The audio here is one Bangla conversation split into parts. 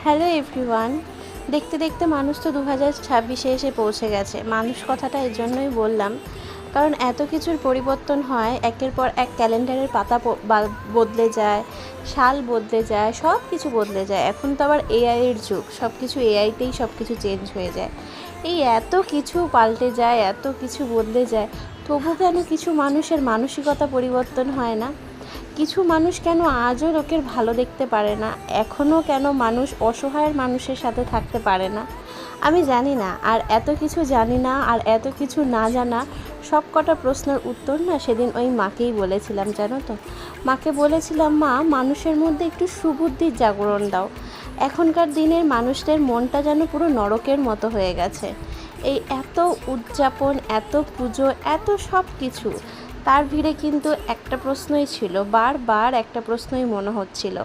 Hello everyone. দেখতে দেখতে মানুষ তো 2026-এ এসে পৌঁছে গেছে। মানুষ কথাটা এর জন্যই বললাম, কারণ এত কিছুর পরিবর্তন হয়, একের পর এক ক্যালেন্ডারের পাতা বদলে যায়, সাল বদলে যায়, সব কিছু বদলে যায়। এখন তো আবার এআইয়ের যুগ, সব কিছু এআইতেই সব কিছু চেঞ্জ হয়ে যায়। এই এত কিছু পাল্টে যায়, এত কিছু বদলে যায়, তবু কেন কিছু মানুষের মানসিকতা পরিবর্তন হয় না? কিছু মানুষ কেন আজও লোকের ভালো দেখতে পারে না? এখনও কেন মানুষ অসহায়ের মানুষের সাথে থাকতে পারে না? আমি জানি না। আর এত কিছু জানি না আর এত কিছু না জানা সব কটা প্রশ্নের উত্তর না সেদিন ওই মাকেই বলেছিলাম, জানো তো। মাকে বলেছিলাম, মা, মানুষের মধ্যে একটু সুবুদ্ধির জাগরণ দাও। এখনকার দিনের মানুষদের মনটা যেন পুরো নরকের মতো হয়ে গেছে। এই এত উদযাপন, এত পুজো, এত সব কিছু, তার ভিড়ে কিন্তু একটা প্রশ্নই ছিল, বারবার একটা প্রশ্নই মনে হচ্ছিল,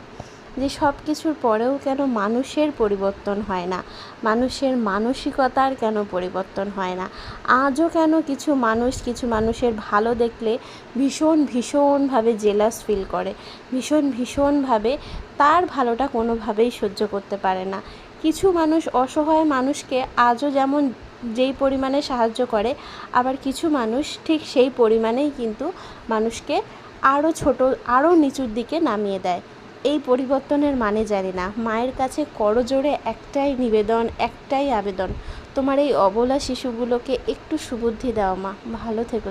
যে সব কিছুর পরেও কেন মানুষের পরিবর্তন হয় না? মানুষের মানসিকতার কেন পরিবর্তন হয় না? আজও কেন কিছু মানুষের ভালো দেখলে ভীষণভাবে জেলাস ফিল করে, ভীষণভাবে তার ভালোটা কোনোভাবেই সহ্য করতে পারে না? কিছু মানুষ অসহায় মানুষকে আজও যেমন যেই পরিমাণে সাহায্য করে, আবার কিছু মানুষ ঠিক সেই পরিমাণেই কিন্তু মানুষকে আরও ছোট, আরও নিচুর দিকে নামিয়ে দেয়। এই পরিবর্তনের মানে জানি না। মায়ের কাছে করজোড়ে একটাই নিবেদন, একটাই আবেদন, তোমার এই অবলা শিশুগুলোকে একটু সুবুদ্ধি দাও মা। ভালো থেকো।